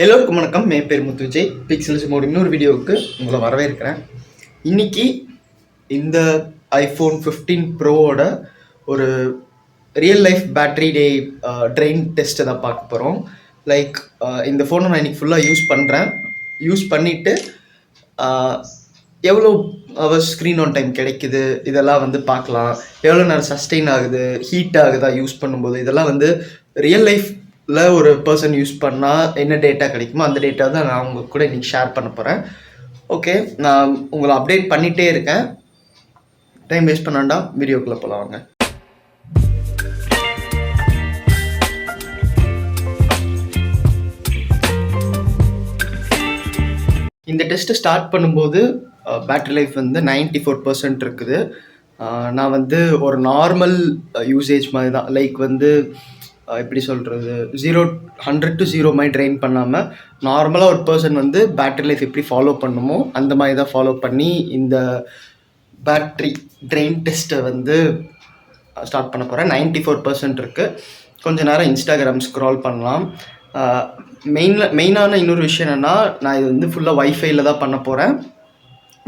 எல்லோருக்கும் வணக்கம். என் பேர் முத்து விஜய். பிக்சல்ஸ் மோட் இன்னொரு வீடியோவுக்கு உங்களை வரவேற்கிறேன். இன்னைக்கு இந்த ஐஃபோன் 15 ப்ரோவோட ஒரு ரியல் லைஃப் பேட்டரி ட்ரெயின் டெஸ்ட்டை தான் பார்க்க போகிறோம். லைக் இந்த ஃபோனை நான் இன்னைக்கு ஃபுல்லாக யூஸ் பண்ணுறேன். யூஸ் பண்ணிவிட்டு எவ்வளோ ஹவர்ஸ் ஸ்க்ரீன் ஆன் டைம் கிடைக்குது இதெல்லாம் வந்து பார்க்கலாம். எவ்வளோ நேரம் சஸ்டெயின் ஆகுது, ஹீட் ஆகுதா யூஸ் பண்ணும்போது, இதெல்லாம் வந்து ரியல் லைஃப்பில் ஒரு பர்சன் யூஸ் பண்ணால் என்ன டேட்டா கிடைக்குமோ அந்த டேட்டா தான் நான் உங்கள் கூட இன்றைக்கி ஷேர் பண்ண போகிறேன். ஓகே, நான் உங்களை அப்டேட் பண்ணிகிட்டே இருக்கேன். டைம் வேஸ்ட் பண்ண வேண்டாம், வீடியோக்குள்ளே போகலாம் வாங்க. இந்த டெஸ்ட்டை ஸ்டார்ட் பண்ணும்போது பேட்டரி லைஃப் வந்து 94% இருக்குது. நான் வந்து ஒரு நார்மல் யூசேஜ் மாதிரி தான், லைக் வந்து எப்படி சொல்கிறது, 100 to 0 மாதிரி ட்ரெயின் பண்ணாமல் நார்மலாக ஒரு பர்சன் வந்து பேட்டரி லைஃப் எப்படி ஃபாலோ பண்ணுமோ அந்த மாதிரி தான் ஃபாலோ பண்ணி இந்த பேட்ரி ட்ரெயின் டெஸ்ட்டை வந்து ஸ்டார்ட் பண்ண போகிறேன். 94% இருக்குது. கொஞ்சம் நேரம் இன்ஸ்டாகிராம் ஸ்க்ரால் பண்ணலாம். மெயினான இன்னொரு விஷயம் என்னென்னா, நான் இது வந்து ஃபுல்லாக வைஃபைல தான் பண்ண போகிறேன்.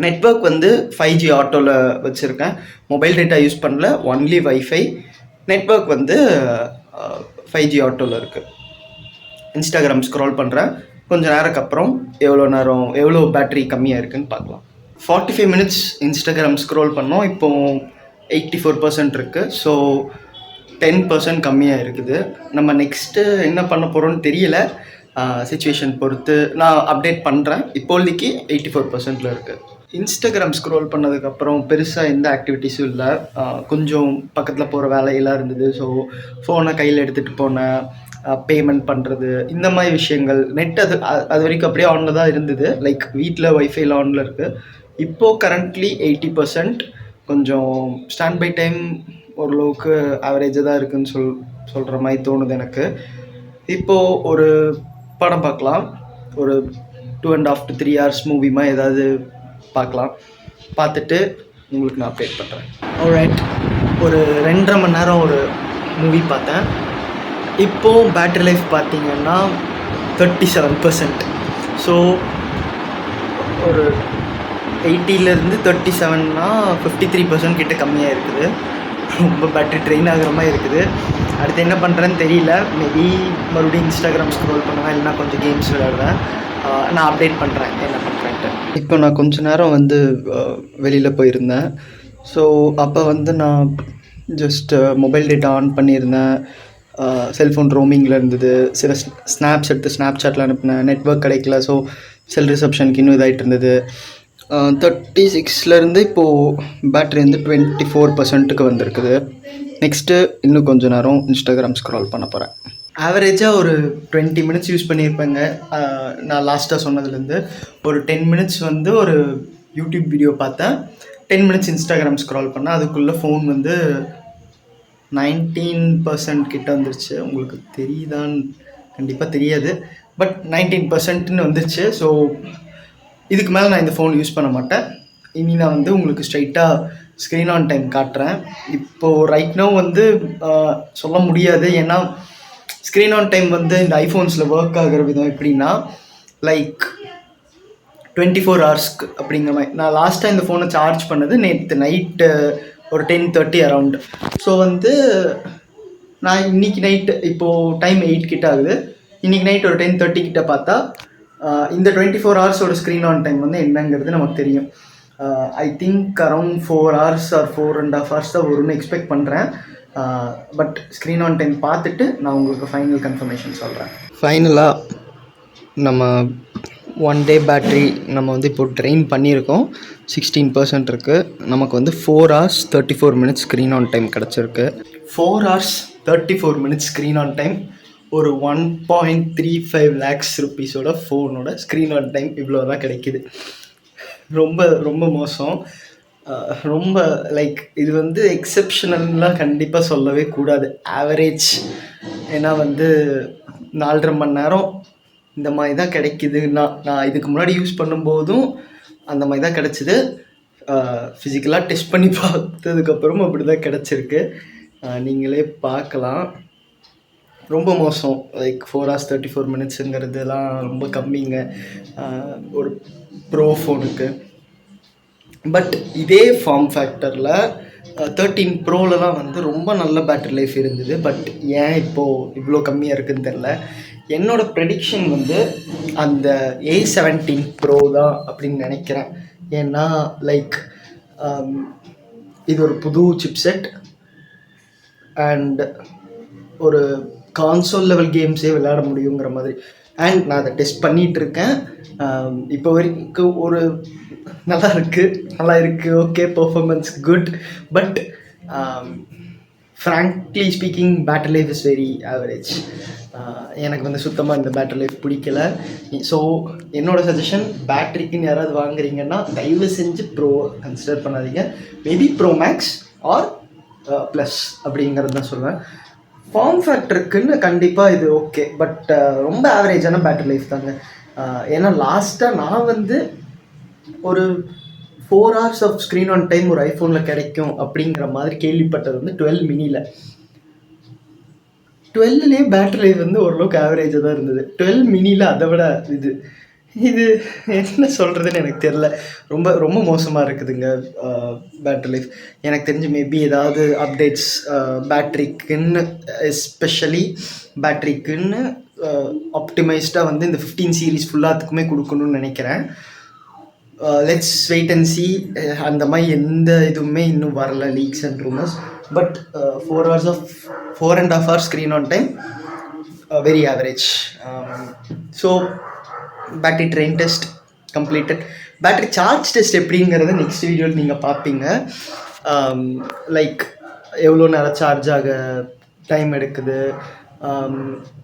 நெட்வொர்க் வந்து 5G ஆட்டோவில் வச்சுருக்கேன். மொபைல் டேட்டா யூஸ் பண்ணல, ஒன்லி வைஃபை. நெட்வொர்க் வந்து 5G ஆட்டோவில் இருக்குது. இன்ஸ்டாகிராம் ஸ்க்ரால் பண்ணுறேன். கொஞ்சம் நேரத்துக்கு அப்புறம் எவ்வளோ பேட்டரி கம்மியாக இருக்குதுன்னு பார்க்கலாம். 45 மினிட்ஸ் இன்ஸ்டாகிராம் ஸ்க்ரோல் பண்ணோம். இப்போது 84% இருக்குது. ஸோ 10% கம்மியாக இருக்குது. நம்ம நெக்ஸ்ட்டு என்ன பண்ண போகிறோன்னு தெரியல. சிச்சுவேஷன் பொறுத்து நான் அப்டேட் பண்ணுறேன். இப்போதைக்கு 84%ல் இருக்குது. இன்ஸ்டாகிராம் ஸ்க்ரோல் பண்ணதுக்கப்புறம் பெருசாக எந்த ஆக்டிவிட்டீஸும் இல்லை. கொஞ்சம் பக்கத்தில் போகிற வேலையெல்லாம் இருந்தது. ஸோ ஃபோனை கையில் எடுத்துகிட்டு போனேன். பேமெண்ட் பண்ணுறது, இந்த மாதிரி விஷயங்கள். நெட் அது வரைக்கும் அப்படியே ஆனில் தான் இருந்தது. லைக் வீட்டில் வைஃபைல ஆனில் இருக்குது. இப்போது கரண்ட்லி 80%. கொஞ்சம் ஸ்டாண்ட் பை டைம் ஓரளவுக்கு ஆவரேஜாக தான் இருக்குதுன்னு சொல்கிற மாதிரி தோணுது எனக்கு. இப்போது ஒரு படம் பார்க்கலாம். ஒரு 2.5 to 3 hours மூவிமா ஏதாவது பார்க்கலாம். பார்த்துட்டு உங்களுக்கு நான் அப்டேட் பண்ணுறேன். ஆல்ரைட், ஒரு 2.5 மணி நேரம் ஒரு மூவி பார்த்தேன். இப்போது பேட்டரி லைஃப் பார்த்திங்கன்னா 37%. ஸோ ஒரு 80லேருந்து 37னா 53% கிட்ட கம்மியாக இருக்குது. ரொம்ப பேட்டரி ட்ரெயின் ஆகிற மாதிரி இருக்குது. அடுத்து என்ன பண்ணுறேன்னு தெரியல. மேபி மறுபடியும் இன்ஸ்டாகிராம் ஸ்க்ரோல் பண்ணுவேன், இல்லைனா கொஞ்சம் கேம்ஸ் விளையாடுவேன். நான் அப்டேட் பண்ணுறேன் என்ன பண்ணுறேன்ட்டு. இப்போ நான் கொஞ்ச நேரம் வந்து வெளியில் போயிருந்தேன். ஸோ அப்போ வந்து நான் ஜஸ்ட் மொபைல் டேட்டா ஆன் பண்ணியிருந்தேன். செல்ஃபோன் ரோமிங்கில் இருந்தது. சில ஸ்னாப்ஸ் எடுத்து ஸ்னாப்சாட்டில் அனுப்பினேன். நெட்வொர்க் கிடைக்கல. ஸோ செல் ரிசப்ஷனுக்கு இன்னும் இதாகிட்டு இருந்தது. 36லேருந்து இப்போது பேட்ரி வந்து 24%க்கு வந்திருக்குது. நெக்ஸ்ட்டு இன்னும் கொஞ்சம் நேரம் இன்ஸ்டாகிராம் ஸ்க்ரால் பண்ண போகிறேன். ஆவரேஜாக ஒரு 20 மினிட்ஸ் யூஸ் பண்ணியிருப்பேங்க. நான் லாஸ்ட்டாக சொன்னதுலேருந்து ஒரு 10 மினிட்ஸ் வந்து ஒரு யூடியூப் வீடியோ பார்த்தேன். 10 மினிட்ஸ் இன்ஸ்டாகிராம் ஸ்க்ரால் பண்ணேன். அதுக்குள்ளே ஃபோன் வந்து 19% கிட்ட வந்துருச்சு. உங்களுக்கு தெரியுதான்னு கண்டிப்பாக தெரியாது, பட் 19%ன்னு வந்துருச்சு. ஸோ இதுக்கு மேலே நான் இந்த ஃபோன் யூஸ் பண்ண மாட்டேன். இனி நான் வந்து உங்களுக்கு ஸ்ட்ரைட்டாக ஸ்க்ரீன் ஆன் டைம் காட்டுறேன். இப்போது ரைட் நோ வந்து சொல்ல முடியாது. ஏன்னா ஸ்க்ரீன் ஆன் டைம் வந்து இந்த ஐஃபோன்ஸில் ஒர்க் ஆகிற விதம் எப்படின்னா, லைக் 24 ஹவர்ஸ்க்கு அப்படிங்கிற மாதிரி. நான் லாஸ்ட்டாக இந்த ஃபோனை சார்ஜ் பண்ணது நேற்று நைட்டு ஒரு 10:30 அரவுண்ட். ஸோ வந்து நான் இன்றைக்கி நைட்டு, இப்போது டைம் 8 கிட்ட ஆகுது. இன்றைக்கி நைட் ஒரு 10:30 கிட்ட பார்த்தா இந்த 24 ஹவர்ஸோட ஸ்க்ரீன் ஆன் டைம் வந்து என்னங்கிறது நமக்கு தெரியும். I think around 4 hours or 4.5 hours தான் வரும்னு எக்ஸ்பெக்ட் பண்ணுறேன். பட் ஸ்க்ரீன் ஆன் டைம் பார்த்துட்டு நான் உங்களுக்கு ஃபைனல் கன்ஃபர்மேஷன் சொல்கிறேன். ஃபைனலாக நம்ம 1 day பேட்ரி நம்ம வந்து இப்போ ட்ரெயின் பண்ணியிருக்கோம். 16% இருக்குது. நமக்கு வந்து 4 hours 34 minutes screen on time கிடச்சிருக்கு. 4 hours 34 minutes screen on time. ஒரு 1.35 lakhs rupeesோட ஃபோனோட ஸ்க்ரீன் ஆன் டைம் இவ்வளோ தான் கிடைக்கிது. ரொம்ப ரொம்ப மோசம். ரொம்ப லைக் இது வந்து எக்ஸப்ஷனல்லாம் கண்டிப்பாக சொல்லவே கூடாது. ஆவரேஜ். ஏன்னா வந்து 4.5 மணி நேரம் இந்த மாதிரி தான் கிடைக்கிதுன்னா, நான் இதுக்கு முன்னாடி யூஸ் பண்ணும்போதும் அந்த மாதிரி தான் கிடச்சிது. ஃபிசிக்கலாக டெஸ்ட் பண்ணி பார்த்ததுக்கப்புறம் அப்படி தான் கிடச்சிருக்கு. நீங்களே பார்க்கலாம். ரொம்ப மோசம். லைக் 4 hours 34 minutesங்கிறதுலாம் ரொம்ப கம்மிங்க ஒரு ப்ரோ ஃபோனுக்கு. பட் இதே ஃபார்ம் ஃபேக்டரில் 13 ப்ரோலலாம் வந்து ரொம்ப நல்ல பேட்டரி லைஃப் இருந்தது. பட் ஏன் இப்போது இவ்வளோ கம்மியாக இருக்குதுன்னு தெரில. என்னோடய ப்ரெடிக்ஷன் வந்து அந்த A17 ப்ரோ தான் அப்படின்னு நினைக்கிறேன். ஏன்னா லைக் இது ஒரு புது சிப்செட் அண்ட் ஒரு கான்சோல் லெவல் கேம்ஸே விளையாட முடியுங்கிற மாதிரி. அண்ட் நான் அதை டெஸ்ட் பண்ணிகிட்ருக்கேன். இப்போ வரைக்கும் ஒரு நல்லா இருக்குது. Okay, performance good. But frankly speaking battery life is very average. எனக்கு வந்து சுத்தமாக இந்த பேட்டரி லைஃப் பிடிக்கல. ஸோ என்னோடய சஜஷன், பேட்டரிக்குன்னு யாராவது வாங்குறீங்கன்னா தயவு செஞ்சு ப்ரோ கன்சிடர் பண்ணாதீங்க. Maybe Pro Max or Plus அப்படிங்கிறது தான் சொல்லுவேன். ஃபார்ம் ஃபேக்டருக்குன்னு கண்டிப்பாக இது ஓகே. பட் ரொம்ப ஆவரேஜான பேட்டரி லைஃப் தாங்க. ஏன்னா லாஸ்ட்டாக நான் வந்து ஒரு 4 hours of screen on time ஒரு ஐஃபோனில் கிடைக்கும் அப்படிங்கிற மாதிரி கேள்விப்பட்டது வந்து 12 மினியில். 12லேயே பேட்டரி லைஃப் வந்து ஓரளவுக்கு ஆவரேஜாக தான் இருந்தது. 12 மினியில் அதை விட இது என்ன சொல்கிறதுன்னு எனக்கு தெரில. ரொம்ப ரொம்ப மோசமாக இருக்குதுங்க பேட்டரி லைஃப். எனக்கு தெரிஞ்சு மேபி ஏதாவது அப்டேட்ஸ் பேட்ரிக்குன்னு, எஸ்பெஷலி பேட்ரிக்குன்னு ஆப்டிமைஸ்டாக வந்து இந்த 15 சீரீஸ் ஃபுல்லாத்துக்குமே கொடுக்கணும்னு நினைக்கிறேன். Let's wait and see. அந்த மாதிரி எந்த இதுவுமே இன்னும் வரல, leaks and rumours. But 4.5 hours screen on time very average. So battery drain test completed. Battery charge test எப்படிங்கிறத நெக்ஸ்ட் வீடியோவில் நீங்கள் பார்ப்பீங்க. லைக் எவ்வளோ நேரம் சார்ஜ் ஆக டைம் எடுக்குது,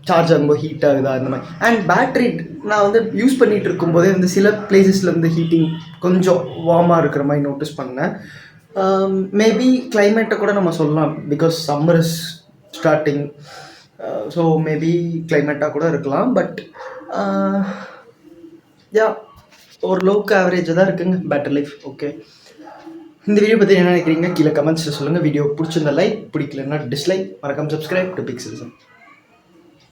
சார்ஜ் ஆகும்போது ஹீட் ஆகுதா, இந்த மாதிரி. அண்ட் பேட்ரி நான் வந்து யூஸ் பண்ணிகிட்டு இருக்கும்போதே வந்து சில பிளேசஸில் வந்து ஹீட்டிங் கொஞ்சம் வார்மாக இருக்கிற மாதிரி நோட்டீஸ் பண்ணேன். மேபி கிளைமேட்டை கூட நம்ம சொல்லலாம், because summer is starting. So maybe கிளைமேட்டாக கூட இருக்கலாம். பட் யா, ஓரளவுக்கு ஆவரேஜாக தான் இருக்குங்க பேட்டரி லைஃப். ஓகே, இந்த வீடியோ பற்றி என்ன நினைக்கிறீங்க கீழே கமெண்ட்ஸில் சொல்லுங்கள். வீடியோ பிடிச்சிருந்தா லைக், பிடிக்கலன்னா டிஸ்லைக். மறக்காம சப்ஸ்கிரைப் டு பிக்சலிசம்.